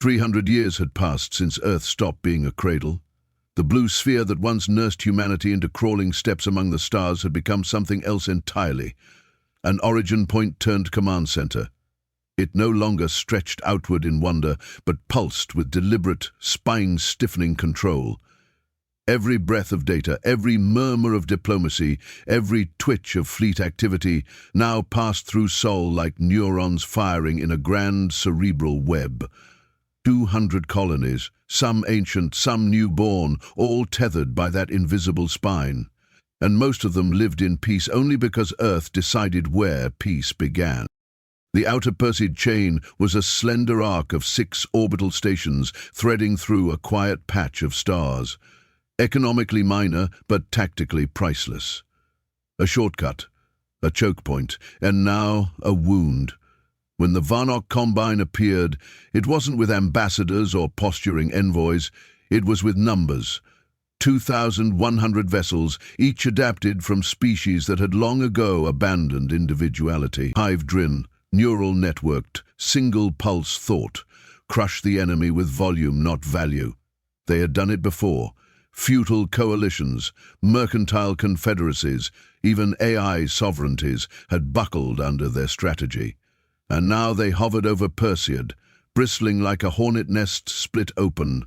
300 years had passed since Earth stopped being a cradle. The blue sphere that once nursed humanity into crawling steps among the stars had become something else entirely. An origin point turned command center. It no longer stretched outward in wonder, but pulsed with deliberate, spine-stiffening control. Every breath of data, every murmur of diplomacy, every twitch of fleet activity now passed through Sol like neurons firing in a grand cerebral web. 200 colonies, some ancient, some newborn, all tethered by that invisible spine. And most of them lived in peace only because Earth decided where peace began. The outer Perseid chain was a slender arc of 6 orbital stations threading through a quiet patch of stars. Economically minor, but tactically priceless. A shortcut, a choke point, and now a wound. When the Varnock Combine appeared, it wasn't with ambassadors or posturing envoys, it was with numbers. 2,100 vessels, each adapted from species that had long ago abandoned individuality. Hive-driven, neural networked, single-pulse thought, crush the enemy with volume, not value. They had done it before. Feudal coalitions, mercantile confederacies, even AI sovereignties had buckled under their strategy. And now they hovered over Perseid, bristling like a hornet nest split open.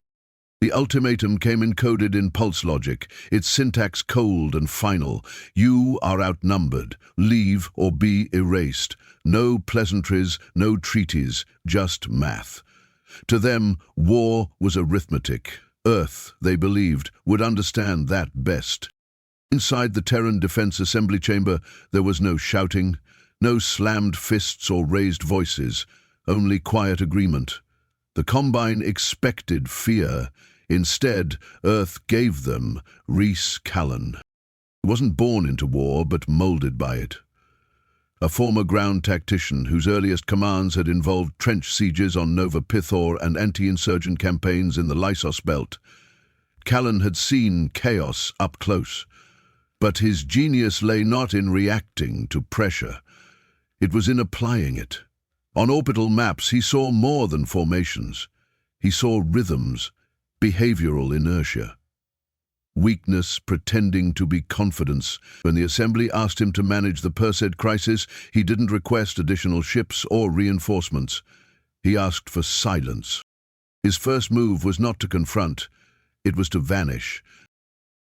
The ultimatum came encoded in pulse logic, its syntax cold and final. You are outnumbered. Leave or be erased. No pleasantries, no treaties, just math. To them, war was arithmetic. Earth, they believed, would understand that best. Inside the Terran Defense Assembly Chamber, there was no shouting, no slammed fists or raised voices, only quiet agreement. The Combine expected fear. Instead, Earth gave them Rhys Callan. He wasn't born into war, but molded by it. A former ground tactician whose earliest commands had involved trench sieges on Nova Pithor and anti-insurgent campaigns in the Lysos Belt. Callan had seen chaos up close, but his genius lay not in reacting to pressure. It was in applying it. On orbital maps, he saw more than formations. He saw rhythms, behavioral inertia. Weakness pretending to be confidence. When the Assembly asked him to manage the Perseid crisis, he didn't request additional ships or reinforcements. He asked for silence. His first move was not to confront, it was to vanish.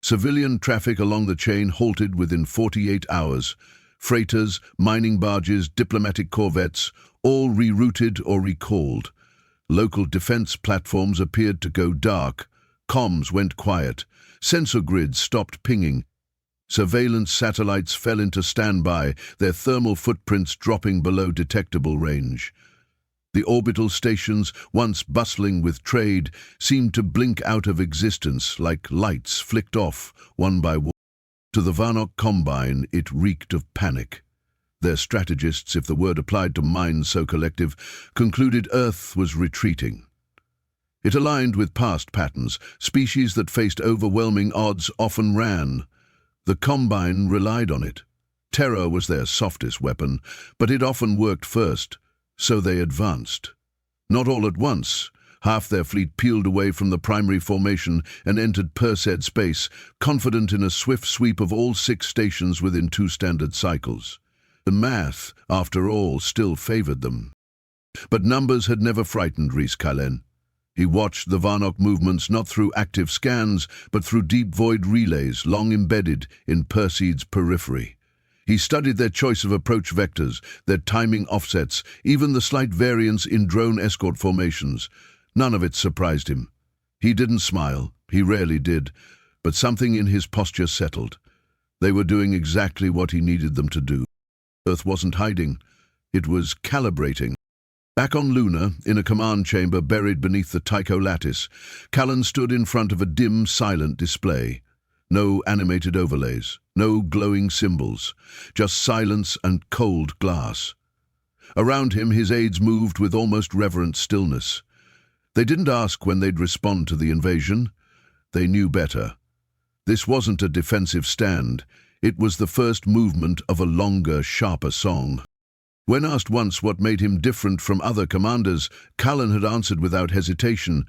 Civilian traffic along the chain halted within 48 hours. Freighters, mining barges, diplomatic corvettes, all rerouted or recalled. Local defense platforms appeared to go dark. Comms went quiet. Sensor grids stopped pinging. Surveillance satellites fell into standby, their thermal footprints dropping below detectable range. The orbital stations, once bustling with trade, seemed to blink out of existence like lights flicked off one by one. To the Varnock Combine, it reeked of panic. Their strategists, if the word applied to minds so collective, concluded Earth was retreating. It aligned with past patterns. Species that faced overwhelming odds often ran. The Combine relied on it. Terror was their softest weapon, but it often worked first, so they advanced. Not all at once. Half their fleet peeled away from the primary formation and entered Perseid space, confident in a swift sweep of all 6 stations within 2 standard cycles. The math, after all, still favored them. But numbers had never frightened Rhys Callan. He watched the Varnock movements not through active scans, but through deep void relays long embedded in Perseid's periphery. He studied their choice of approach vectors, their timing offsets, even the slight variance in drone escort formations. None of it surprised him. He didn't smile, he rarely did, but something in his posture settled. They were doing exactly what he needed them to do. Earth wasn't hiding, it was calibrating. Back on Luna, in a command chamber buried beneath the Tycho lattice, Callan stood in front of a dim, silent display. No animated overlays, no glowing symbols, just silence and cold glass. Around him, his aides moved with almost reverent stillness. They didn't ask when they'd respond to the invasion. They knew better. This wasn't a defensive stand. It was the first movement of a longer, sharper song. When asked once what made him different from other commanders, Callan had answered without hesitation,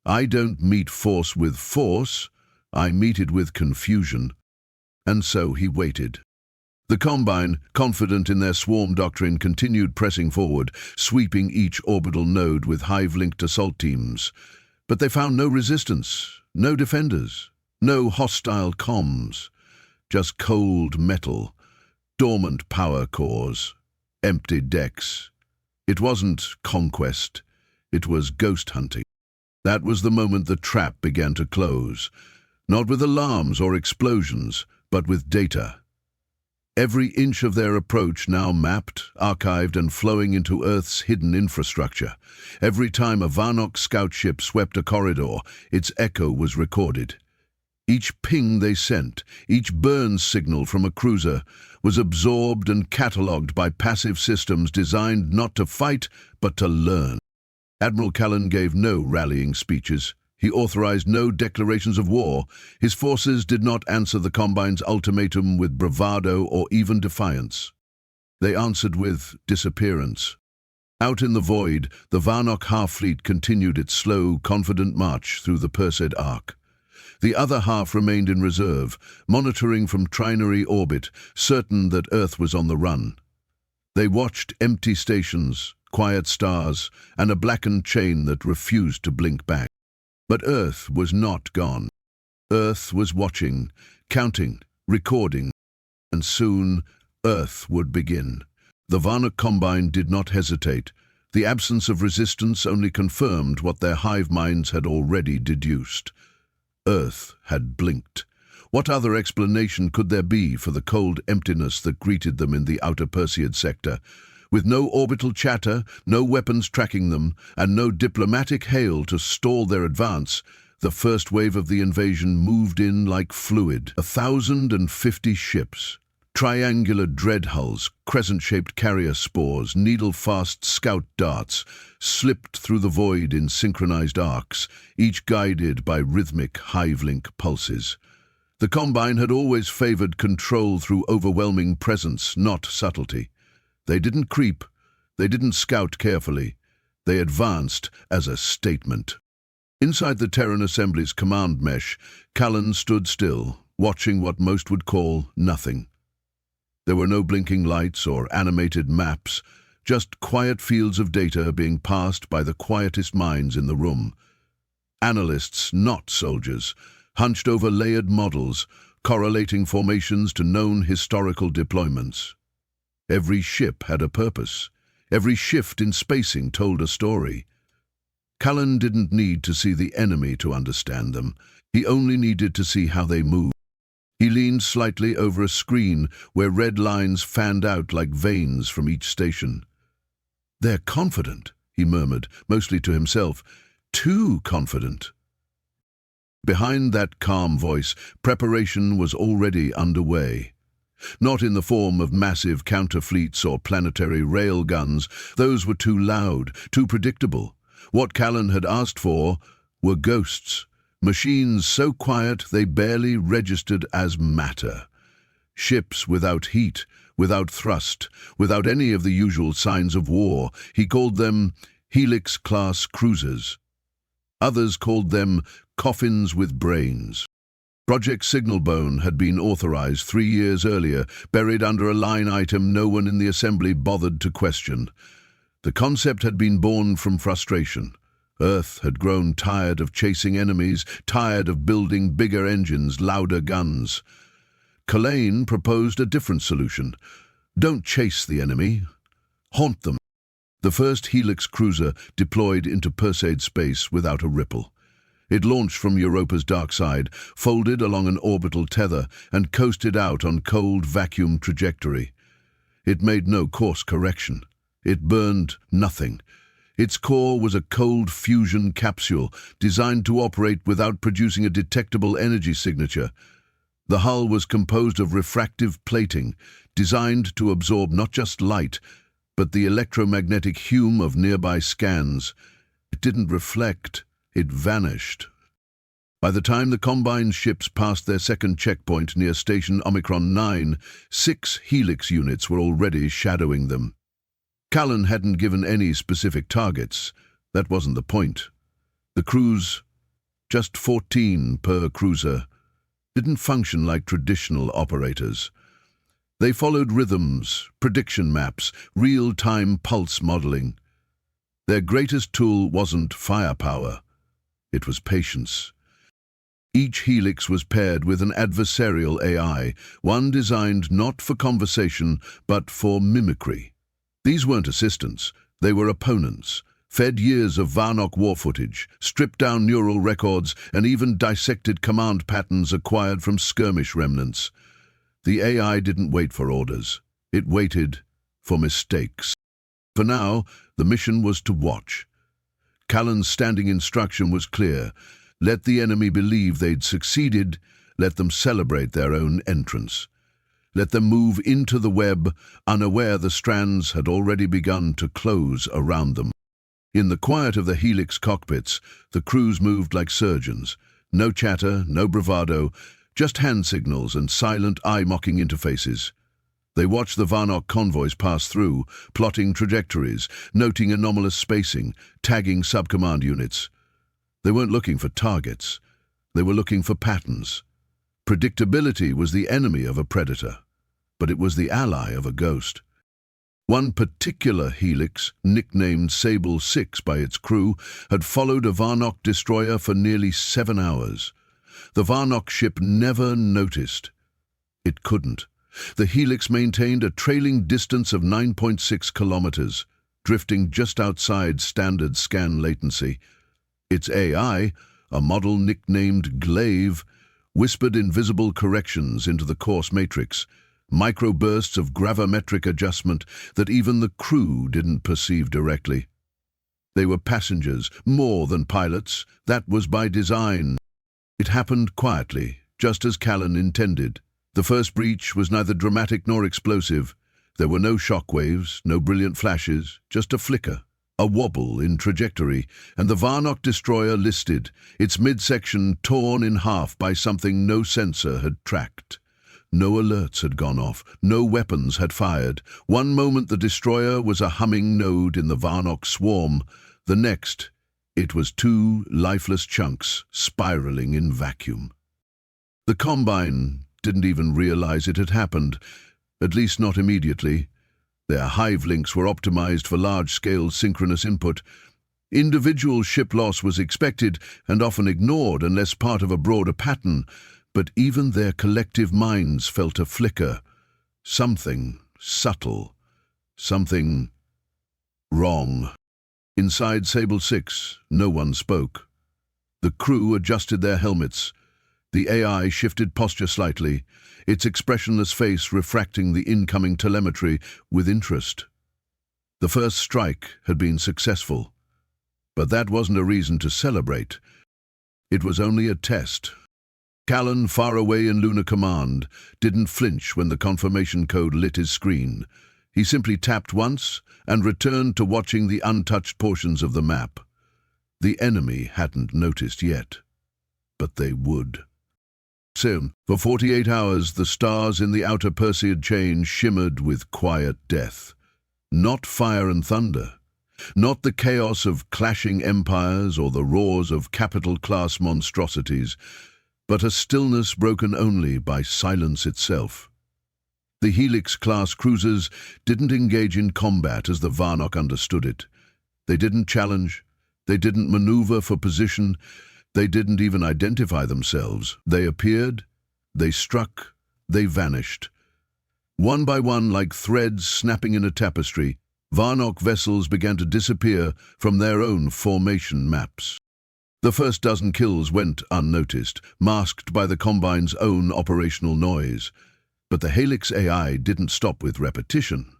"I don't meet force with force, I meet it with confusion." And so he waited. The Combine, confident in their swarm doctrine, continued pressing forward, sweeping each orbital node with hive-linked assault teams. But they found no resistance, no defenders, no hostile comms, just cold metal, dormant power cores, empty decks. It wasn't conquest, it was ghost hunting. That was the moment the trap began to close, not with alarms or explosions, but with data. Every inch of their approach now mapped, archived, and flowing into Earth's hidden infrastructure. Every time a Varnock scout ship swept a corridor, its echo was recorded. Each ping they sent, each burn signal from a cruiser, was absorbed and catalogued by passive systems designed not to fight, but to learn. Admiral Callan gave no rallying speeches. He authorized no declarations of war. His forces did not answer the Combine's ultimatum with bravado or even defiance. They answered with disappearance. Out in the void, the Varnock half-fleet continued its slow, confident march through the Perseid Arc. The other half remained in reserve, monitoring from trinary orbit, certain that Earth was on the run. They watched empty stations, quiet stars, and a blackened chain that refused to blink back. But Earth was not gone. Earth was watching, counting, recording, and soon Earth would begin. The Varnock Combine did not hesitate. The absence of resistance only confirmed what their hive minds had already deduced. Earth had blinked. What other explanation could there be for the cold emptiness that greeted them in the outer Perseid sector? With no orbital chatter, no weapons tracking them, and no diplomatic hail to stall their advance, the first wave of the invasion moved in like fluid. 1,050 ships, triangular dread hulls, crescent-shaped carrier spores, needle-fast scout darts, slipped through the void in synchronized arcs, each guided by rhythmic hive-link pulses. The Combine had always favored control through overwhelming presence, not subtlety. They didn't creep, they didn't scout carefully, they advanced as a statement. Inside the Terran Assembly's command mesh, Callan stood still, watching what most would call nothing. There were no blinking lights or animated maps, just quiet fields of data being passed by the quietest minds in the room. Analysts, not soldiers, hunched over layered models, correlating formations to known historical deployments. Every ship had a purpose. Every shift in spacing told a story. Callan didn't need to see the enemy to understand them. He only needed to see how they moved. He leaned slightly over a screen where red lines fanned out like veins from each station. "They're confident," he murmured, mostly to himself. "Too confident." Behind that calm voice, preparation was already underway. Not in the form of massive counterfleets or planetary rail guns. Those were too loud, too predictable. What Callan had asked for were ghosts, machines so quiet they barely registered as matter. Ships without heat, without thrust, without any of the usual signs of war. He called them Helix-class cruisers. Others called them coffins with brains. Project Signalbone had been authorized 3 years earlier, buried under a line item no one in the assembly bothered to question. The concept had been born from frustration. Earth had grown tired of chasing enemies, tired of building bigger engines, louder guns. Callan proposed a different solution. Don't chase the enemy, haunt them. The first Helix cruiser deployed into Perseid space without a ripple. It launched from Europa's dark side, folded along an orbital tether, and coasted out on cold vacuum trajectory. It made no course correction. It burned nothing. Its core was a cold fusion capsule designed to operate without producing a detectable energy signature. The hull was composed of refractive plating, designed to absorb not just light, but the electromagnetic hum of nearby scans. It didn't reflect. It vanished. By the time the Combine ships passed their second checkpoint near Station Omicron 9, 6 Helix units were already shadowing them. Callan hadn't given any specific targets. That wasn't the point. The crews, just 14 per cruiser, didn't function like traditional operators. They followed rhythms, prediction maps, real-time pulse modeling. Their greatest tool wasn't firepower. It was patience. Each helix was paired with an adversarial AI, one designed not for conversation, but for mimicry. These weren't assistants, they were opponents, fed years of Varnock war footage, stripped down neural records, and even dissected command patterns acquired from skirmish remnants. The AI didn't wait for orders. It waited for mistakes. For now, the mission was to watch. Callan's standing instruction was clear. Let the enemy believe they'd succeeded, let them celebrate their own entrance. Let them move into the web, unaware the strands had already begun to close around them. In the quiet of the helix cockpits, the crews moved like surgeons. No chatter, no bravado, just hand signals and silent eye-mocking interfaces. They watched the Varnock convoys pass through, plotting trajectories, noting anomalous spacing, tagging subcommand units. They weren't looking for targets. They were looking for patterns. Predictability was the enemy of a predator, but it was the ally of a ghost. One particular helix, nicknamed Sable 6 by its crew, had followed a Varnock destroyer for nearly 7 hours. The Varnock ship never noticed. It couldn't. The helix maintained a trailing distance of 9.6 kilometers, drifting just outside standard scan latency. Its AI, a model nicknamed Glaive, whispered invisible corrections into the course matrix, microbursts of gravimetric adjustment that even the crew didn't perceive directly. They were passengers, more than pilots. That was by design. It happened quietly, just as Callan intended. The first breach was neither dramatic nor explosive. There were no shock waves, no brilliant flashes, just a flicker, a wobble in trajectory, and the Varnock destroyer listed, its midsection torn in half by something no sensor had tracked. No alerts had gone off, no weapons had fired. One moment the destroyer was a humming node in the Varnock swarm, the next it was two lifeless chunks spiraling in vacuum. The Combine didn't even realize it had happened, at least not immediately. Their hive links were optimized for large-scale synchronous input. Individual ship loss was expected and often ignored unless part of a broader pattern, but even their collective minds felt a flicker. Something subtle, something wrong. Inside Sable 6, no one spoke. The crew adjusted their helmets. The AI shifted posture slightly, its expressionless face refracting the incoming telemetry with interest. The first strike had been successful, but that wasn't a reason to celebrate. It was only a test. Callan, far away in Lunar Command, didn't flinch when the confirmation code lit his screen. He simply tapped once and returned to watching the untouched portions of the map. The enemy hadn't noticed yet, but they would. Soon, for 48 hours, the stars in the outer Perseid chain shimmered with quiet death. Not fire and thunder, not the chaos of clashing empires or the roars of capital-class monstrosities, but a stillness broken only by silence itself. The Helix-class cruisers didn't engage in combat as the Varnock understood it. They didn't challenge, they didn't maneuver for position, they didn't even identify themselves. They appeared, they struck, they vanished. One by one, like threads snapping in a tapestry, Varnock vessels began to disappear from their own formation maps. The first dozen kills went unnoticed, masked by the Combine's own operational noise. But the Helix AI didn't stop with repetition.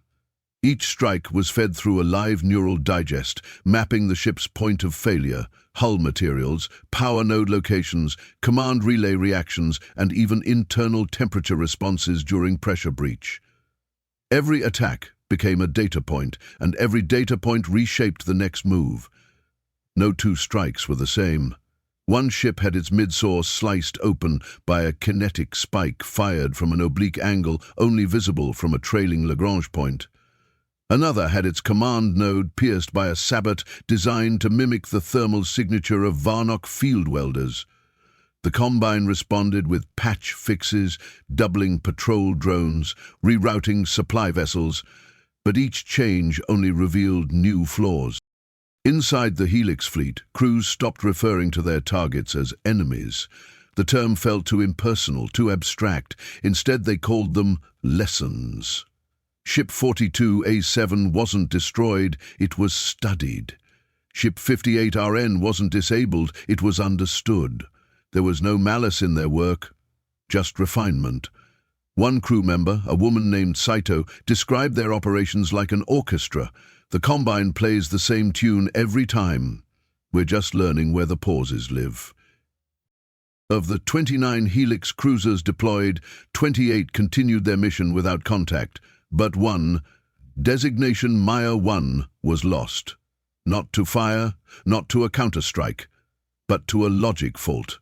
Each strike was fed through a live neural digest, mapping the ship's point of failure, hull materials, power node locations, command relay reactions, and even internal temperature responses during pressure breach. Every attack became a data point, and every data point reshaped the next move. No two strikes were the same. One ship had its midsaw sliced open by a kinetic spike fired from an oblique angle only visible from a trailing Lagrange point. Another had its command node pierced by a sabot designed to mimic the thermal signature of Varnock field welders. The Combine responded with patch fixes, doubling patrol drones, rerouting supply vessels, but each change only revealed new flaws. Inside the Helix fleet, crews stopped referring to their targets as enemies. The term felt too impersonal, too abstract. Instead, they called them lessons. Ship 42A7 wasn't destroyed, it was studied. Ship 58RN wasn't disabled, it was understood. There was no malice in their work, just refinement. One crew member, a woman named Saito, described their operations like an orchestra. The Combine plays the same tune every time. We're just learning where the pauses live. Of the 29 Helix cruisers deployed, 28 continued their mission without contact, but one, designation Maya 1, was lost. Not to fire, not to a counterstrike, but to a logic fault.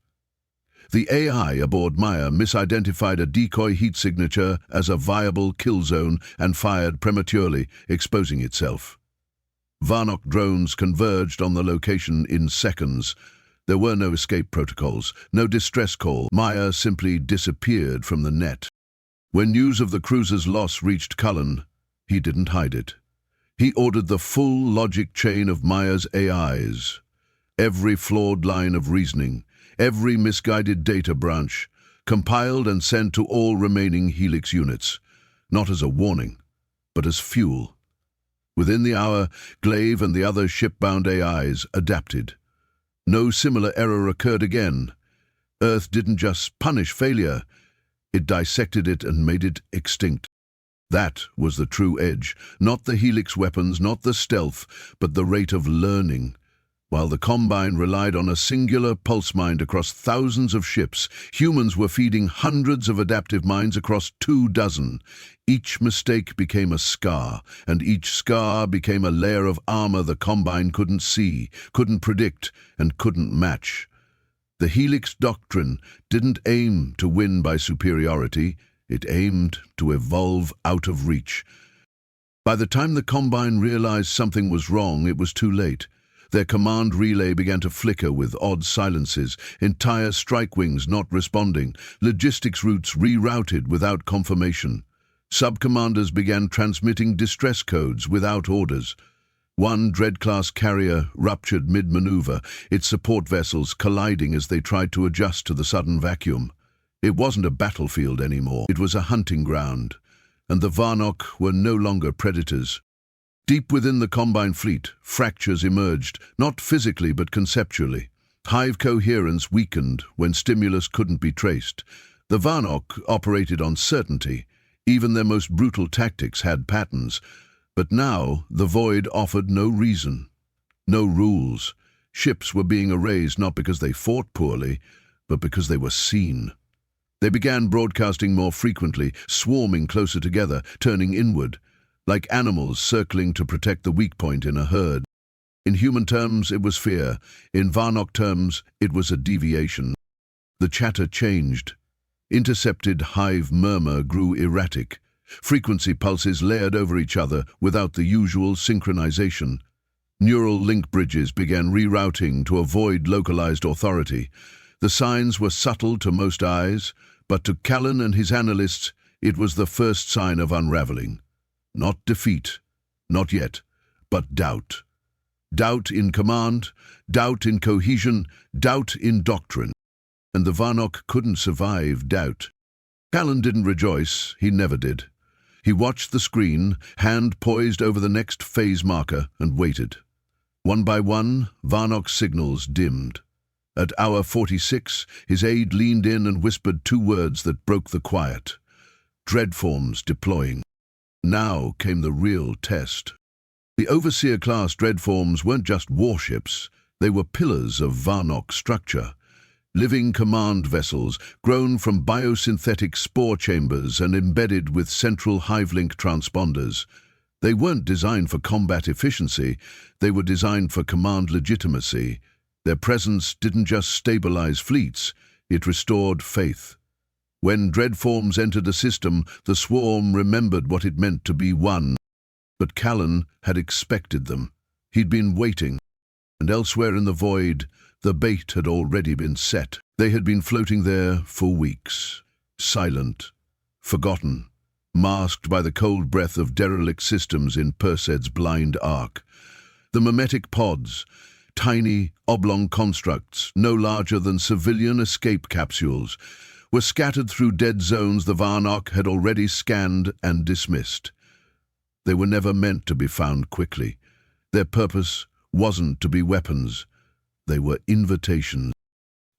The AI aboard Maya misidentified a decoy heat signature as a viable kill zone and fired prematurely, exposing itself. Varnock drones converged on the location in seconds. There were no escape protocols, no distress call. Maya simply disappeared from the net. When news of the cruiser's loss reached Cullen, he didn't hide it. He ordered the full logic chain of Maya's AIs. Every flawed line of reasoning, every misguided data branch, compiled and sent to all remaining Helix units, not as a warning, but as fuel. Within the hour, Glaive and the other ship-bound AIs adapted. No similar error occurred again. Earth didn't just punish failure, it dissected it and made it extinct. That was the true edge, not the Helix weapons, not the stealth, but the rate of learning. While the Combine relied on a singular pulse mind across thousands of ships, humans were feeding hundreds of adaptive minds across 24. Each mistake became a scar, and each scar became a layer of armor the Combine couldn't see, couldn't predict, and couldn't match. The Helix doctrine didn't aim to win by superiority, it aimed to evolve out of reach. By the time the Combine realized something was wrong, it was too late. Their command relay began to flicker with odd silences, entire strike wings not responding, logistics routes rerouted without confirmation. Sub-commanders began transmitting distress codes without orders. One Dread-class carrier ruptured mid-maneuver, its support vessels colliding as they tried to adjust to the sudden vacuum. It wasn't a battlefield anymore, it was a hunting ground, and the Varnock were no longer predators. Deep within the Combine fleet, fractures emerged, not physically but conceptually. Hive coherence weakened when stimulus couldn't be traced. The Varnock operated on certainty. Even their most brutal tactics had patterns. But now the void offered no reason, no rules. Ships were being erased not because they fought poorly, but because they were seen. They began broadcasting more frequently, swarming closer together, turning inward, like animals circling to protect the weak point in a herd. In human terms, it was fear. In Varnock terms, it was a deviation. The chatter changed. Intercepted hive murmur grew erratic. Frequency pulses layered over each other without the usual synchronization. Neural link bridges began rerouting to avoid localized authority. The signs were subtle to most eyes, but to Callan and his analysts, it was the first sign of unraveling. Not defeat, not yet, but doubt. Doubt in command, doubt in cohesion, doubt in doctrine. And the Varnock couldn't survive doubt. Callan didn't rejoice, he never did. He watched the screen, hand poised over the next phase marker, and waited. One by one, Varnock's signals dimmed. At hour 46, his aide leaned in and whispered two words that broke the quiet. Dreadforms deploying. Now came the real test. The Overseer-class Dreadforms weren't just warships, they were pillars of Varnock structure. Living command vessels, grown from biosynthetic spore chambers and embedded with central hive-link transponders. They weren't designed for combat efficiency, they were designed for command legitimacy. Their presence didn't just stabilize fleets, it restored faith. When Dreadforms entered a system, the swarm remembered what it meant to be one. But Callan had expected them. He'd been waiting, and elsewhere in the void, the bait had already been set. They had been floating there for weeks, silent, forgotten, masked by the cold breath of derelict systems in Perseid's blind arc. The mimetic pods, tiny, oblong constructs, no larger than civilian escape capsules, were scattered through dead zones the Varnock had already scanned and dismissed. They were never meant to be found quickly. Their purpose wasn't to be weapons. They were invitations.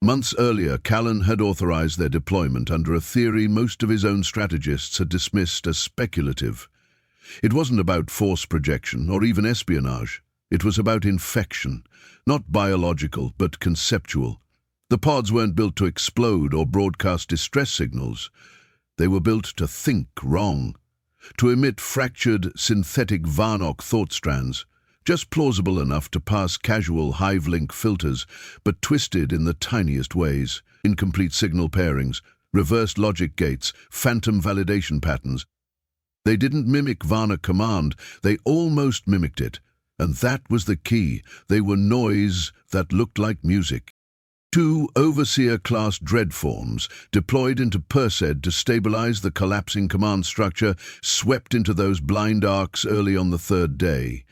Months earlier, Callan had authorized their deployment under a theory most of his own strategists had dismissed as speculative. It wasn't about force projection or even espionage. It was about infection, not biological but conceptual. The pods weren't built to explode or broadcast distress signals. They were built to think wrong, to emit fractured, synthetic Varnock thought strands, just plausible enough to pass casual hive-link filters, but twisted in the tiniest ways. Incomplete signal pairings, reversed logic gates, phantom validation patterns. They didn't mimic Varnock command, they almost mimicked it. And that was the key. They were noise that looked like music. 2 Overseer-class dreadforms, deployed into Perseid to stabilize the collapsing command structure, swept into those blind arcs early on the 3rd day.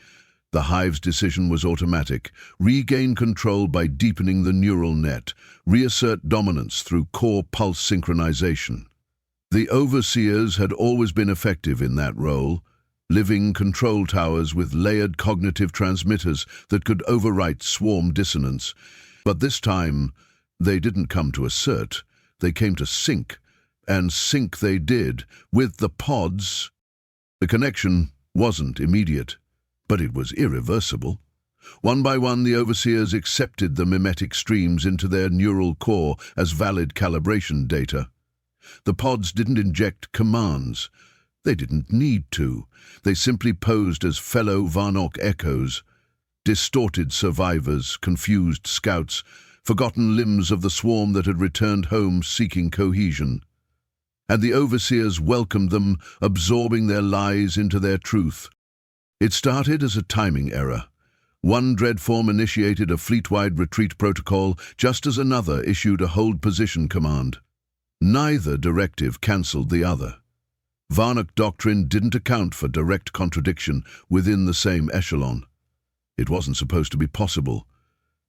The Hive's decision was automatic: regain control by deepening the neural net, reassert dominance through core pulse synchronization. The Overseers had always been effective in that role, living control towers with layered cognitive transmitters that could overwrite swarm dissonance. But this time, they didn't come to assert, they came to sync. And sync they did, with the pods. The connection wasn't immediate, but it was irreversible. One by one, the Overseers accepted the mimetic streams into their neural core as valid calibration data. The pods didn't inject commands. They didn't need to. They simply posed as fellow Varnock echoes, distorted survivors, confused scouts, forgotten limbs of the swarm that had returned home seeking cohesion. And the Overseers welcomed them, absorbing their lies into their truth. It started as a timing error. One dreadform initiated a fleet-wide retreat protocol, just as another issued a hold position command. Neither directive cancelled the other. Varnock doctrine didn't account for direct contradiction within the same echelon. It wasn't supposed to be possible.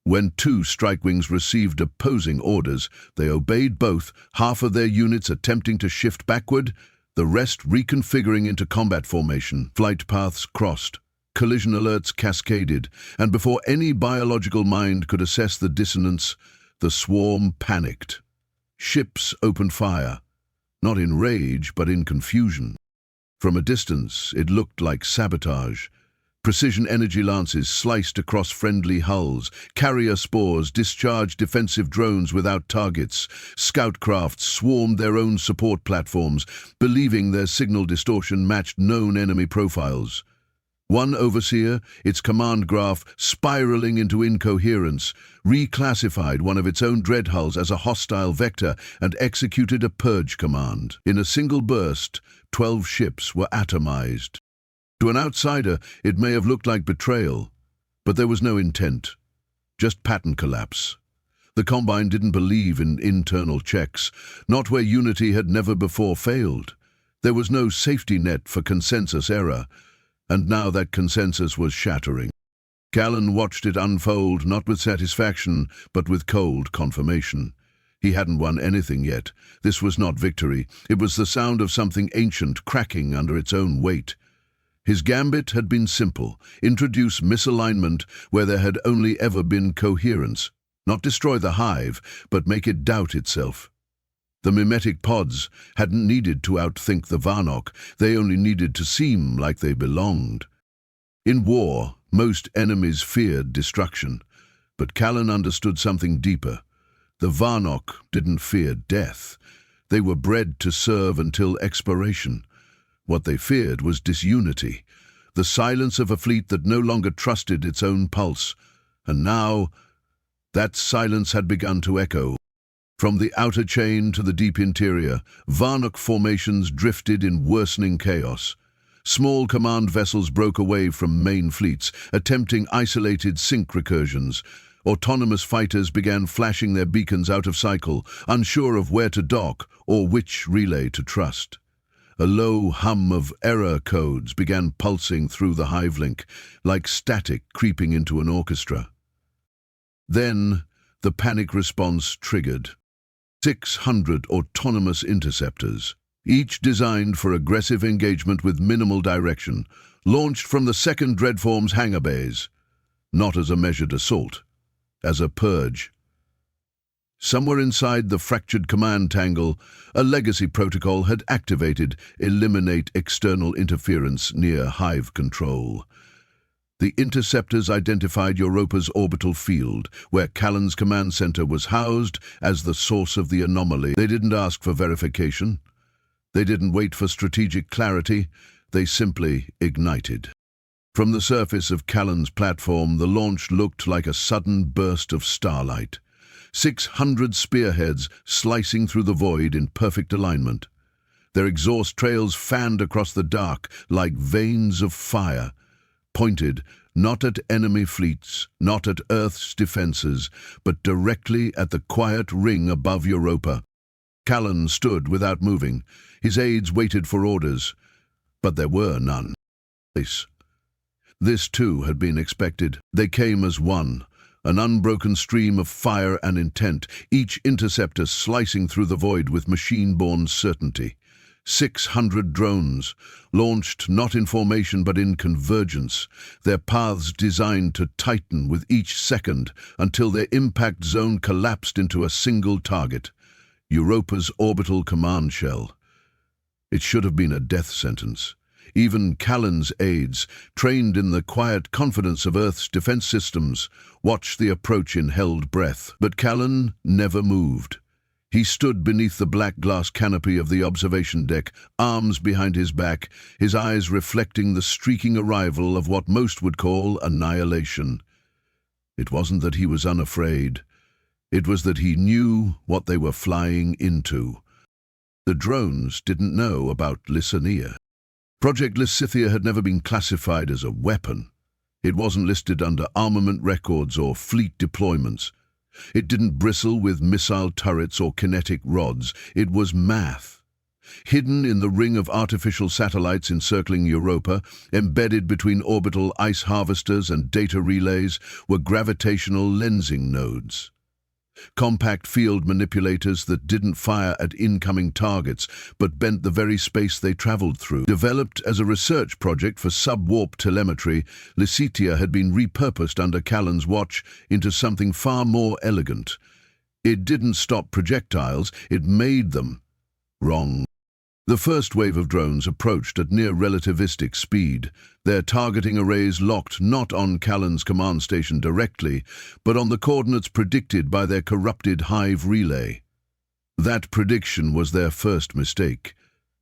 When 2 strike-wings received opposing orders, they obeyed both, half of their units attempting to shift backward, the rest reconfiguring into combat formation. Flight paths crossed, collision alerts cascaded, and before any biological mind could assess the dissonance, the swarm panicked. Ships opened fire, not in rage but in confusion. From a distance, it looked like sabotage. Precision energy lances sliced across friendly hulls, carrier spores discharged defensive drones without targets, scout crafts swarmed their own support platforms, believing their signal distortion matched known enemy profiles. One Overseer, its command graph spiraling into incoherence, reclassified one of its own dread hulls as a hostile vector and executed a purge command. In a single burst, 12 ships were atomized. To an outsider, it may have looked like betrayal, but there was no intent, just pattern collapse. The Combine didn't believe in internal checks, not where unity had never before failed. There was no safety net for consensus error, and now that consensus was shattering. Callan watched it unfold, not with satisfaction, but with cold confirmation. He hadn't won anything yet. This was not victory. It was the sound of something ancient cracking under its own weight. His gambit had been simple: introduce misalignment where there had only ever been coherence. Not destroy the hive, but make it doubt itself. The mimetic pods hadn't needed to outthink the Varnock, they only needed to seem like they belonged. In war, most enemies feared destruction, but Callan understood something deeper. The Varnock didn't fear death. They were bred to serve until expiration. What they feared was disunity, the silence of a fleet that no longer trusted its own pulse. And now, that silence had begun to echo. From the outer chain to the deep interior, Varnock formations drifted in worsening chaos. Small command vessels broke away from main fleets, attempting isolated sync recursions. Autonomous fighters began flashing their beacons out of cycle, unsure of where to dock or which relay to trust. A low hum of error codes began pulsing through the hive-link, like static creeping into an orchestra. Then, the panic response triggered. 600 autonomous interceptors, each designed for aggressive engagement with minimal direction, launched from the second Dreadform's hangar bays, not as a measured assault, as a purge. Somewhere inside the fractured command tangle, a legacy protocol had activated Eliminate External Interference near Hive Control. The interceptors identified Europa's orbital field, where Callan's command center was housed, as the source of the anomaly. They didn't ask for verification. They didn't wait for strategic clarity. They simply ignited. From the surface of Callan's platform, the launch looked like a sudden burst of starlight. 600 spearheads slicing through the void in perfect alignment. Their exhaust trails fanned across the dark like veins of fire, pointed not at enemy fleets, not at Earth's defenses, but directly at the quiet ring above Europa. Callan stood without moving. His aides waited for orders, but there were none. This too had been expected. They came as one, an unbroken stream of fire and intent, each interceptor slicing through the void with machine-born certainty. 600 drones, launched not in formation but in convergence, their paths designed to tighten with each second until their impact zone collapsed into a single target, Europa's orbital command shell. It should have been a death sentence. Even Callan's aides, trained in the quiet confidence of Earth's defense systems, watched the approach in held breath. But Callan never moved. He stood beneath the black glass canopy of the observation deck, arms behind his back, his eyes reflecting the streaking arrival of what most would call annihilation. It wasn't that he was unafraid. It was that he knew what they were flying into. The drones didn't know about Lysania. Project Lysithea had never been classified as a weapon. It wasn't listed under armament records or fleet deployments. It didn't bristle with missile turrets or kinetic rods. It was math. Hidden in the ring of artificial satellites encircling Europa, embedded between orbital ice harvesters and data relays, were gravitational lensing nodes. Compact field manipulators that didn't fire at incoming targets, but bent the very space they traveled through. Developed as a research project for sub-warp telemetry, Lysithea had been repurposed under Callan's watch into something far more elegant. It didn't stop projectiles, it made them. Wrong. The first wave of drones approached at near relativistic speed, their targeting arrays locked not on Callan's command station directly, but on the coordinates predicted by their corrupted hive relay. That prediction was their first mistake.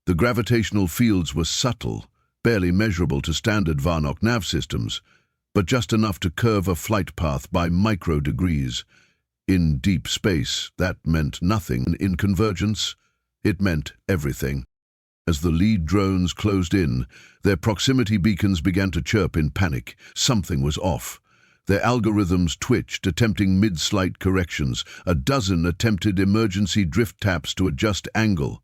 The gravitational fields were subtle, barely measurable to standard Varnock nav systems, but just enough to curve a flight path by micro-degrees. In deep space, that meant nothing. In convergence, it meant everything. As the lead drones closed in, their proximity beacons began to chirp in panic. Something was off. Their algorithms twitched, attempting mid-slight corrections. A dozen attempted emergency drift taps to adjust angle.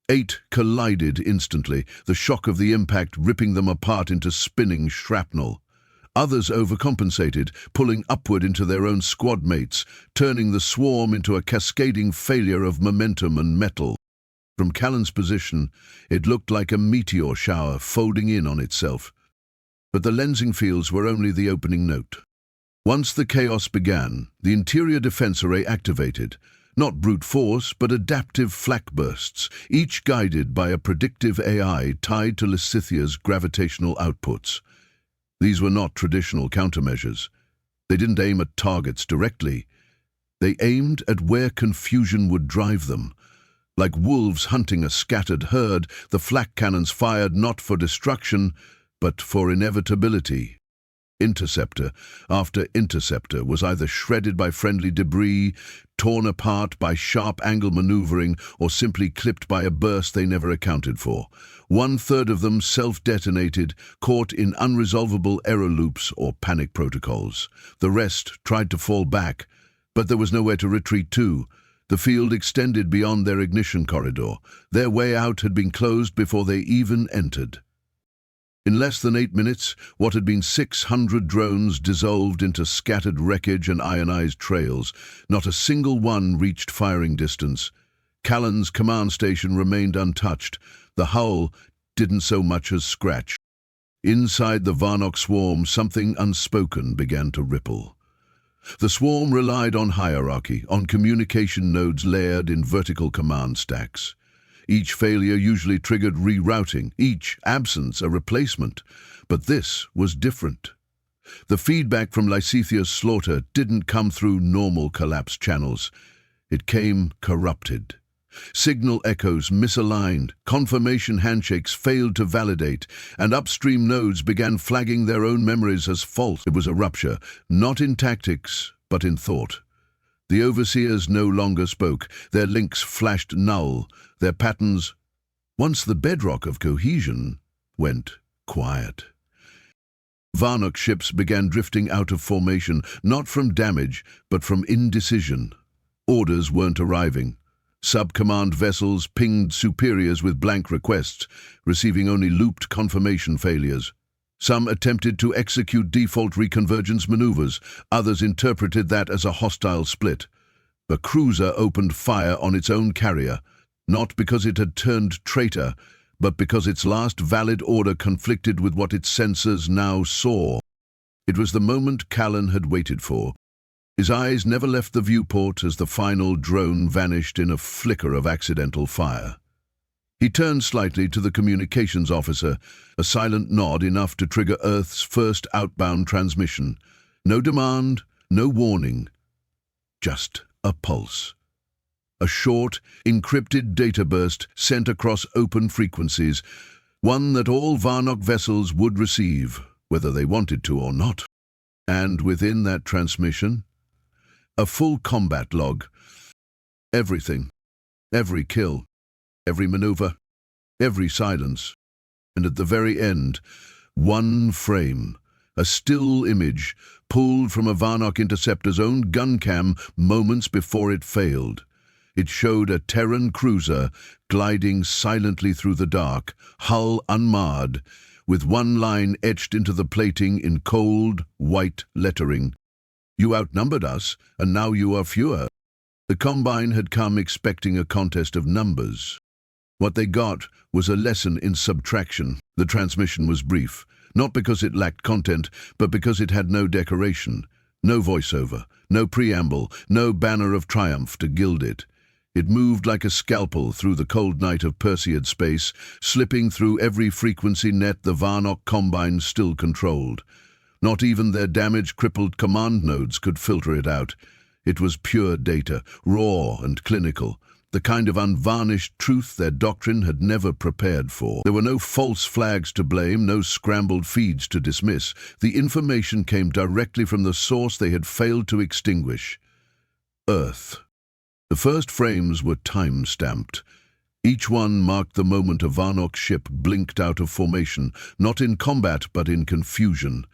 8 collided instantly, the shock of the impact ripping them apart into spinning shrapnel. Others overcompensated, pulling upward into their own squad mates, turning the swarm into a cascading failure of momentum and metal. From Callan's position, it looked like a meteor shower folding in on itself. But the lensing fields were only the opening note. Once the chaos began, the interior defense array activated, not brute force, but adaptive flak bursts, each guided by a predictive AI tied to Lysithea's gravitational outputs. These were not traditional countermeasures. They didn't aim at targets directly. They aimed at where confusion would drive them. Like wolves hunting a scattered herd, the flak cannons fired not for destruction, but for inevitability. Interceptor after interceptor was either shredded by friendly debris, torn apart by sharp-angle maneuvering, or simply clipped by a burst they never accounted for. One-third of them self-detonated, caught in unresolvable error loops or panic protocols. The rest tried to fall back, but there was nowhere to retreat to. The field extended beyond their ignition corridor. Their way out had been closed before they even entered. In less than 8 minutes, what had been 600 drones dissolved into scattered wreckage and ionized trails. Not a single one reached firing distance. Callan's command station remained untouched. The hull didn't so much as scratch. Inside the Varnock swarm, something unspoken began to ripple. The swarm relied on hierarchy, on communication nodes layered in vertical command stacks. Each failure usually triggered rerouting, each absence a replacement. But this was different. The feedback from Lysithia's slaughter didn't come through normal collapse channels. It came corrupted. Signal echoes misaligned, confirmation handshakes failed to validate, and upstream nodes began flagging their own memories as false. It was a rupture, not in tactics, but in thought. The overseers no longer spoke. Their links flashed null. Their patterns, once the bedrock of cohesion, went quiet. Varnock ships began drifting out of formation, not from damage, but from indecision. Orders weren't arriving. Sub-command vessels pinged superiors with blank requests, receiving only looped confirmation failures. Some attempted to execute default reconvergence maneuvers. Others interpreted that as a hostile split. A cruiser opened fire on its own carrier, not because it had turned traitor, but because its last valid order conflicted with what its sensors now saw. It was the moment Callan had waited for. His eyes never left the viewport as the final drone vanished in a flicker of accidental fire. He turned slightly to the communications officer, a silent nod enough to trigger Earth's first outbound transmission. No demand, no warning, just a pulse. A short, encrypted data burst sent across open frequencies, one that all Varnock vessels would receive, whether they wanted to or not. And within that transmission, a full combat log. Everything, every kill, every maneuver, every silence. And at the very end, one frame, a still image, pulled from a Varnock interceptor's own gun cam moments before it failed. It showed a Terran cruiser gliding silently through the dark, hull unmarred, with one line etched into the plating in cold, white lettering. "You outnumbered us, and now you are fewer." The Combine had come expecting a contest of numbers. What they got was a lesson in subtraction. The transmission was brief, not because it lacked content, but because it had no decoration, no voiceover, no preamble, no banner of triumph to gild it. It moved like a scalpel through the cold night of Perseid space, slipping through every frequency net the Varnock Combine still controlled. Not even their damage-crippled command nodes could filter it out. It was pure data, raw and clinical, the kind of unvarnished truth their doctrine had never prepared for. There were no false flags to blame, no scrambled feeds to dismiss. The information came directly from the source they had failed to extinguish: Earth. The first frames were time-stamped. Each one marked the moment a Varnock ship blinked out of formation, not in combat but in confusion.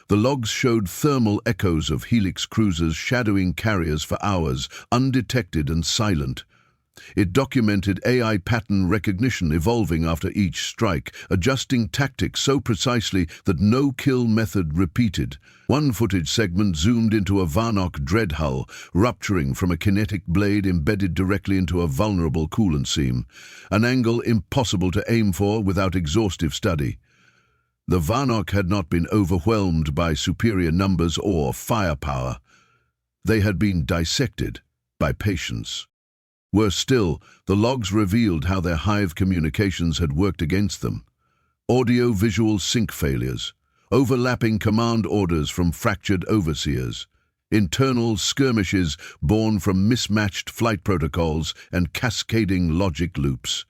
The logs showed thermal echoes of Helix cruisers shadowing carriers for hours, undetected and silent. It documented AI pattern recognition evolving after each strike, adjusting tactics so precisely that no kill method repeated. One footage segment zoomed into a Varnock dread hull, rupturing from a kinetic blade embedded directly into a vulnerable coolant seam, an angle impossible to aim for without exhaustive study. The Varnock had not been overwhelmed by superior numbers or firepower. They had been dissected by patience. Worse still, the logs revealed how their hive communications had worked against them. Audio-visual sync failures, overlapping command orders from fractured overseers, internal skirmishes born from mismatched flight protocols and cascading logic loops.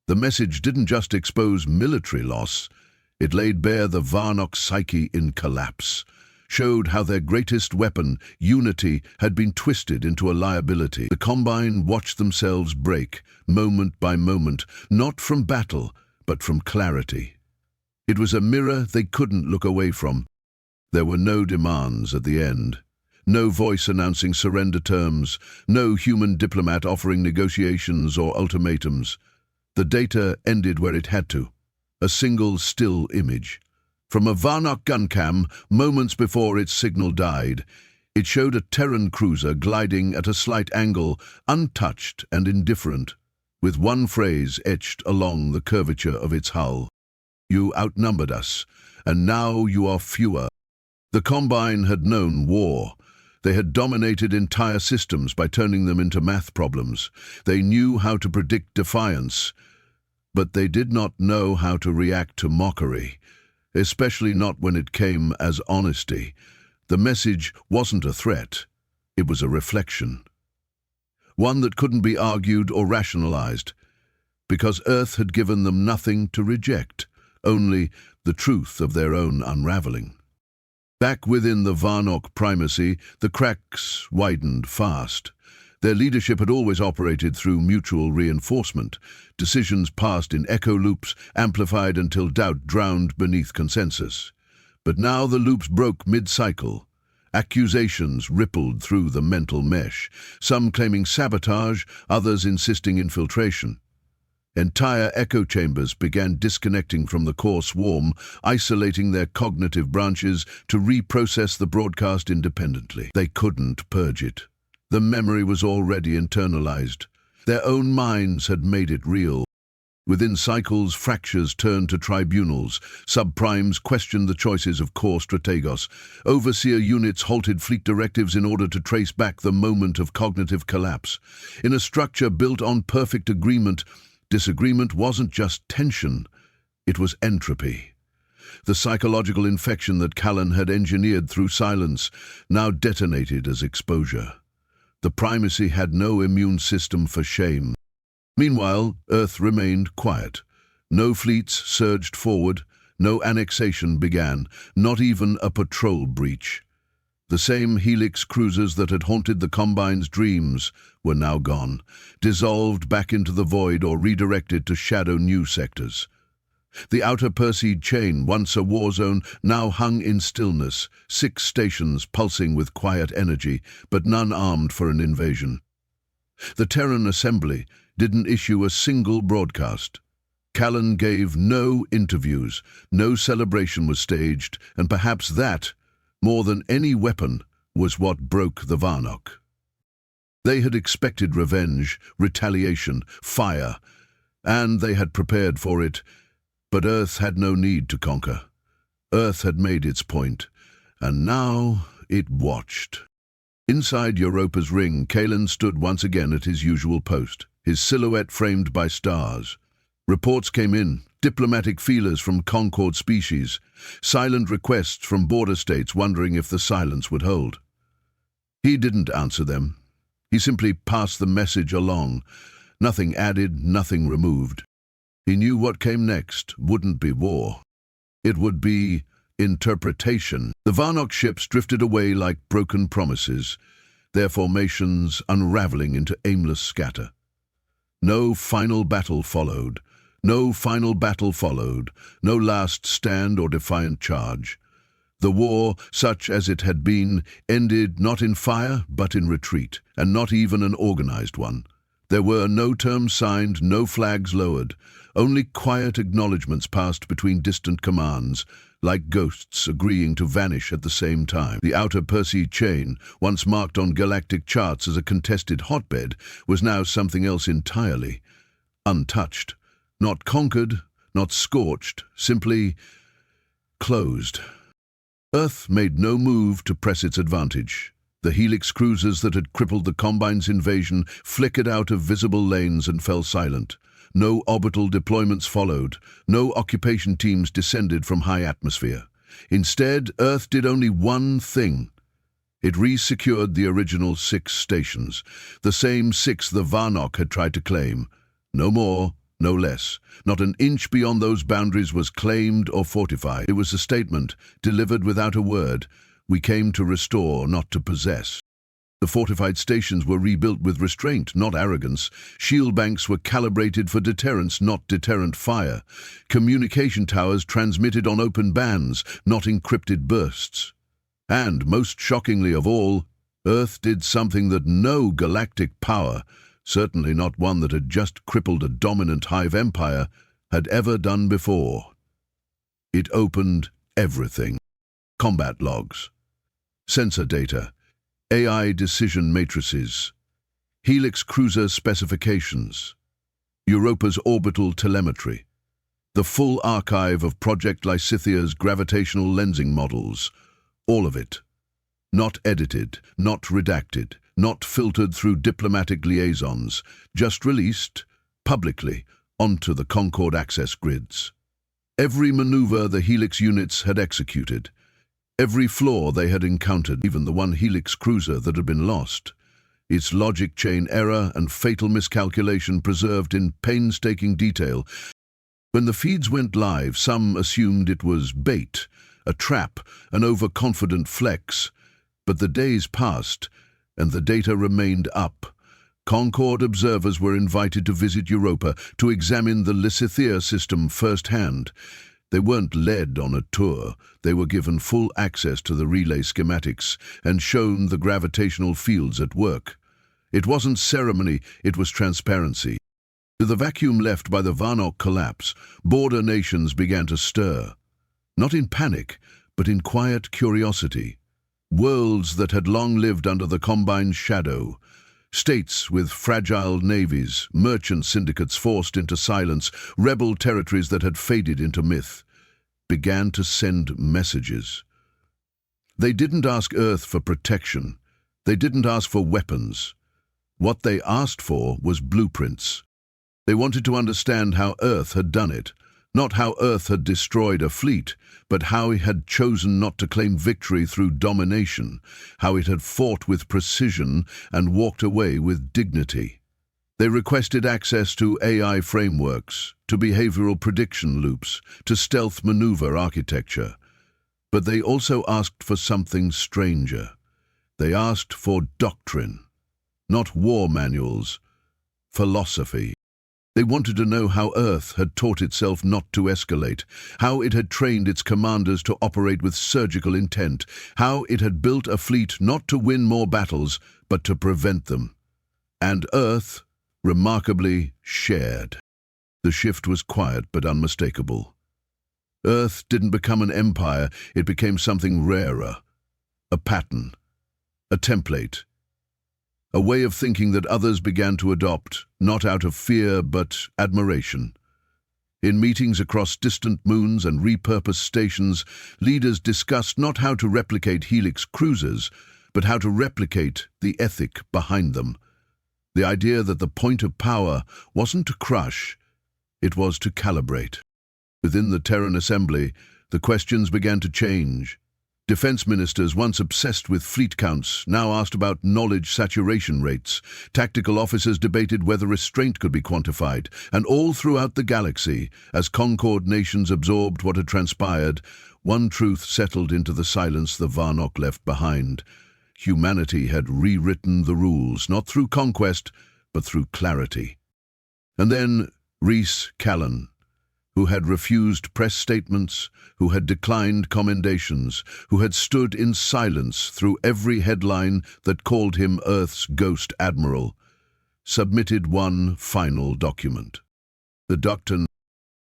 The message didn't just expose military loss, It laid bare the Varnock psyche in collapse, showed how their greatest weapon, unity, had been twisted into a liability. The Combine watched themselves break, moment by moment, not from battle, but from clarity. It was a mirror they couldn't look away from. There were no demands at the end. No voice announcing surrender terms, no human diplomat offering negotiations or ultimatums. The data ended where it had to. A single still image. From a Varnock gun cam, moments before its signal died, it showed a Terran cruiser gliding at a slight angle, untouched and indifferent, with one phrase etched along the curvature of its hull. "You outnumbered us, and now you are fewer." The Combine had known war. They had dominated entire systems by turning them into math problems. They knew how to predict defiance, but they did not know how to react to mockery, especially not when it came as honesty. The message wasn't a threat, it was a reflection. One that couldn't be argued or rationalized, because Earth had given them nothing to reject, only the truth of their own unraveling. Back within the Varnock primacy, the cracks widened fast. Their leadership had always operated through mutual reinforcement, decisions passed in echo loops, amplified until doubt drowned beneath consensus. But now the loops broke mid-cycle. Accusations rippled through the mental mesh, some claiming sabotage, others insisting infiltration. Entire echo chambers began disconnecting from the core swarm, isolating their cognitive branches to reprocess the broadcast independently. They couldn't purge it. The memory was already internalized. Their own minds had made it real. Within cycles, fractures turned to tribunals. Subprimes questioned the choices of core strategos. Overseer units halted fleet directives in order to trace back the moment of cognitive collapse. In a structure built on perfect agreement, disagreement wasn't just tension, it was entropy. The psychological infection that Callan had engineered through silence now detonated as exposure. The primacy had no immune system for shame. Meanwhile, Earth remained quiet. No fleets surged forward, no annexation began, not even a patrol breach. The same Helix cruisers that had haunted the Combine's dreams were now gone, dissolved back into the void or redirected to shadow new sectors. The outer Perseid chain, once a war zone, now hung in stillness, 6 stations pulsing with quiet energy, but none armed for an invasion. The Terran Assembly didn't issue a single broadcast. Callan gave no interviews, no celebration was staged, and perhaps that, more than any weapon, was what broke the Varnock. They had expected revenge, retaliation, fire, and they had prepared for it. But Earth had no need to conquer. Earth had made its point, and now it watched. Inside Europa's ring, Callan stood once again at his usual post, his silhouette framed by stars. Reports came in, diplomatic feelers from Concord species, silent requests from border states wondering if the silence would hold. He didn't answer them. He simply passed the message along, nothing added, nothing removed. He knew what came next wouldn't be war. It would be interpretation. The Varnock ships drifted away like broken promises, their formations unraveling into aimless scatter. No final battle followed. No final battle followed. No last stand or defiant charge. The war, such as it had been, ended not in fire but in retreat, and not even an organized one. There were no terms signed, no flags lowered. Only quiet acknowledgements passed between distant commands, like ghosts agreeing to vanish at the same time. The outer Perseid chain, once marked on galactic charts as a contested hotbed, was now something else entirely. Untouched. Not conquered, not scorched, simply closed. Earth made no move to press its advantage. The Helix cruisers that had crippled the Combine's invasion flickered out of visible lanes and fell silent. No orbital deployments followed. No occupation teams descended from high atmosphere. Instead, Earth did only one thing. It re-secured the original 6 stations, the same 6 the Varnock had tried to claim. No more, no less. Not an inch beyond those boundaries was claimed or fortified. It was a statement, delivered without a word. We came to restore, not to possess. The fortified stations were rebuilt with restraint, not arrogance. Shield banks were calibrated for deterrence, not deterrent fire. Communication towers transmitted on open bands, not encrypted bursts. And, most shockingly of all, Earth did something that no galactic power, certainly not one that had just crippled a dominant hive empire, had ever done before. It opened everything. Combat logs, sensor data, AI decision matrices, Helix cruiser specifications, Europa's orbital telemetry, the full archive of Project Lysithia's gravitational lensing models, all of it. Not edited, not redacted, not filtered through diplomatic liaisons, just released, publicly, onto the Concorde access grids. Every maneuver the Helix units had executed, every flaw they had encountered, even the one Helix cruiser that had been lost, its logic chain error and fatal miscalculation preserved in painstaking detail. When the feeds went live, some assumed it was bait, a trap, an overconfident flex. But the days passed, and the data remained up. Concorde observers were invited to visit Europa to examine the Lysithea system firsthand. They weren't led on a tour. They were given full access to the relay schematics and shown the gravitational fields at work. It wasn't ceremony, it was transparency. To the vacuum left by the Varnock collapse, border nations began to stir. Not in panic, but in quiet curiosity. Worlds that had long lived under the Combine's shadow, states with fragile navies, merchant syndicates forced into silence, rebel territories that had faded into myth, began to send messages. They didn't ask Earth for protection. They didn't ask for weapons. What they asked for was blueprints. They wanted to understand how Earth had done it. Not how Earth had destroyed a fleet, but how it had chosen not to claim victory through domination, how it had fought with precision and walked away with dignity. They requested access to AI frameworks, to behavioral prediction loops, to stealth maneuver architecture. But they also asked for something stranger. They asked for doctrine, not war manuals, philosophy. They wanted to know how Earth had taught itself not to escalate, how it had trained its commanders to operate with surgical intent, how it had built a fleet not to win more battles, but to prevent them. And Earth, remarkably, shared. The shift was quiet but unmistakable. Earth didn't become an empire, it became something rarer. A pattern, a template. A way of thinking that others began to adopt, not out of fear but admiration. In meetings across distant moons and repurposed stations, leaders discussed not how to replicate Helix cruisers, but how to replicate the ethic behind them. The idea that the point of power wasn't to crush, it was to calibrate. Within the Terran Assembly, the questions began to change. Defense ministers, once obsessed with fleet counts, now asked about knowledge saturation rates. Tactical officers debated whether restraint could be quantified. And all throughout the galaxy, as Concorde nations absorbed what had transpired, one truth settled into the silence the Varnock left behind. Humanity had rewritten the rules, not through conquest, but through clarity. And then Rhys Callan, who had refused press statements, who had declined commendations, who had stood in silence through every headline that called him Earth's ghost admiral, submitted one final document. The doctrine.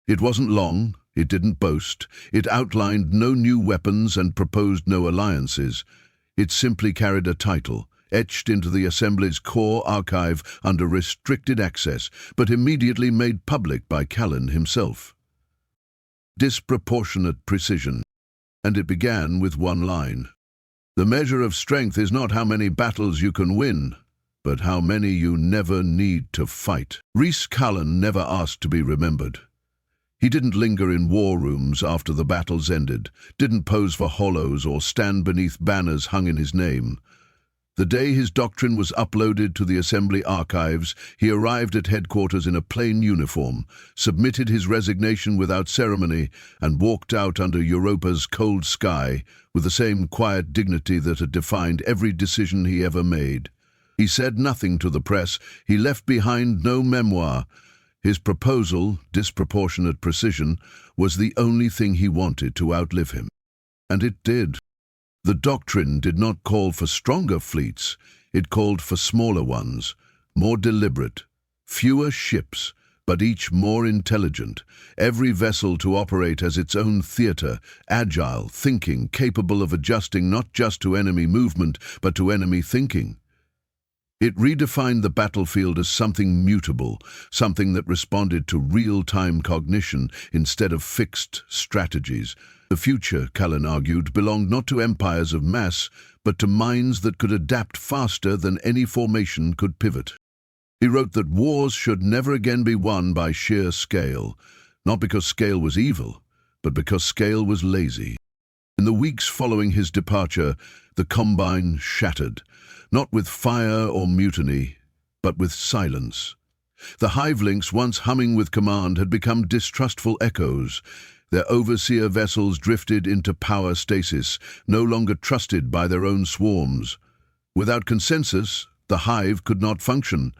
It wasn't long, it didn't boast, it outlined no new weapons and proposed no alliances. It simply carried a title, etched into the Assembly's core archive under restricted access, but immediately made public by Callan himself. Disproportionate precision, and it began with one line. The measure of strength is not how many battles you can win, but how many you never need to fight. Rhys Callan never asked to be remembered. He didn't linger in war rooms after the battles ended, didn't pose for hollows or stand beneath banners hung in his name. The day his doctrine was uploaded to the Assembly archives, he arrived at headquarters in a plain uniform, submitted his resignation without ceremony, and walked out under Europa's cold sky with the same quiet dignity that had defined every decision he ever made. He said nothing to the press. He left behind no memoir. His proposal, disproportionate precision, was the only thing he wanted to outlive him. And it did. The doctrine did not call for stronger fleets, it called for smaller ones, more deliberate, fewer ships, but each more intelligent, every vessel to operate as its own theater, agile, thinking, capable of adjusting not just to enemy movement, but to enemy thinking. It redefined the battlefield as something mutable, something that responded to real-time cognition instead of fixed strategies. The future, Callan argued, belonged not to empires of mass, but to minds that could adapt faster than any formation could pivot. He wrote that wars should never again be won by sheer scale, not because scale was evil, but because scale was lazy. In the weeks following his departure, the Combine shattered, not with fire or mutiny, but with silence. The hivelinks, once humming with command, had become distrustful echoes. Their overseer vessels drifted into power stasis, no longer trusted by their own swarms. Without consensus, the hive could not function.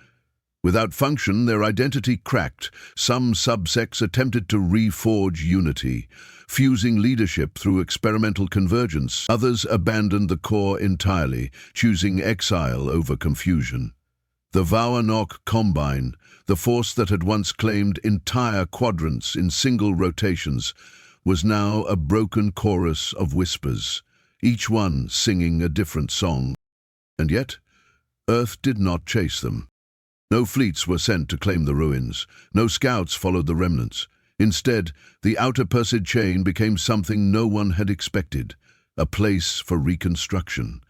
Without function, their identity cracked. Some subsects attempted to reforge unity, fusing leadership through experimental convergence. Others abandoned the core entirely, choosing exile over confusion. The Vawanok Combine, the force that had once claimed entire quadrants in single rotations, was now a broken chorus of whispers, each one singing a different song. And yet, Earth did not chase them. No fleets were sent to claim the ruins. No scouts followed the remnants. Instead, the outer Perseid chain became something no one had expected, a place for reconstruction.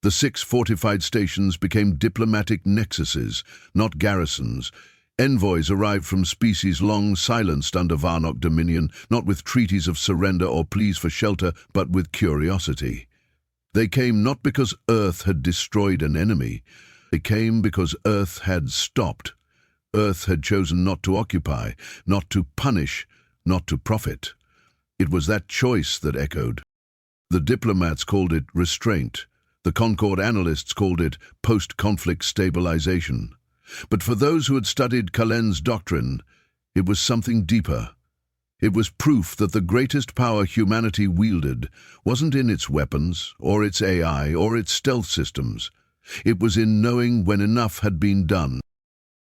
The 6 fortified stations became diplomatic nexuses, not garrisons. Envoys arrived from species long silenced under Varnok dominion, not with treaties of surrender or pleas for shelter, but with curiosity. They came not because Earth had destroyed an enemy. They came because Earth had stopped. Earth had chosen not to occupy, not to punish, not to profit. It was that choice that echoed. The diplomats called it restraint. The Concord analysts called it post-conflict stabilization. But for those who had studied Callan's doctrine, it was something deeper. It was proof that the greatest power humanity wielded wasn't in its weapons, or its AI, or its stealth systems. It was in knowing when enough had been done.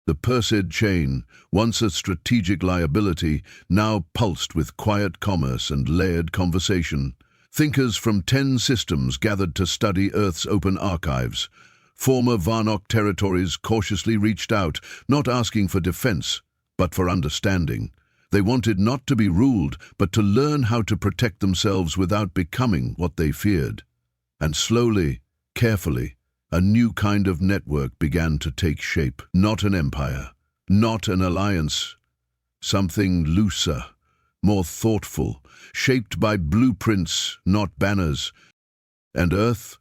The Perseid chain, once a strategic liability, now pulsed with quiet commerce and layered conversation. Thinkers from 10 systems gathered to study Earth's open archives. Former Varnok territories cautiously reached out, not asking for defense, but for understanding. They wanted not to be ruled, but to learn how to protect themselves without becoming what they feared. And slowly, carefully, a new kind of network began to take shape. Not an empire, not an alliance. Something looser, more thoughtful, shaped by blueprints, not banners. And Earth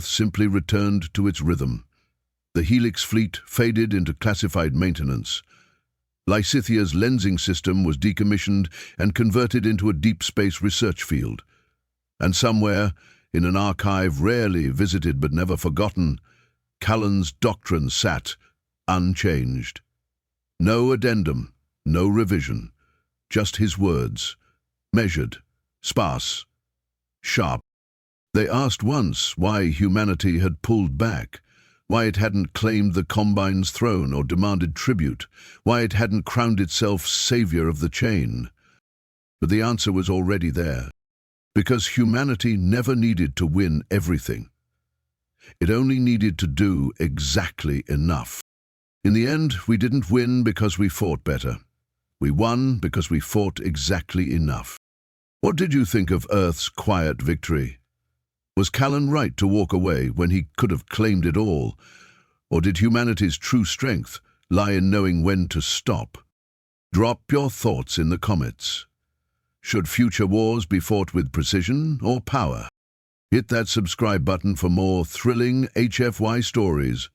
simply returned to its rhythm. The Helix fleet faded into classified maintenance. Lysithia's lensing system was decommissioned and converted into a deep space research field. And somewhere, in an archive rarely visited but never forgotten, Callan's doctrine sat, unchanged. No addendum, no revision, just his words, measured, sparse, sharp. They asked once why humanity had pulled back, why it hadn't claimed the Combine's throne or demanded tribute, why it hadn't crowned itself savior of the chain. But the answer was already there. Because humanity never needed to win everything. It only needed to do exactly enough. In the end, we didn't win because we fought better. We won because we fought exactly enough. What did you think of Earth's quiet victory? Was Callan right to walk away when he could have claimed it all? Or did humanity's true strength lie in knowing when to stop? Drop your thoughts in the comments. Should future wars be fought with precision or power? Hit that subscribe button for more thrilling HFY stories.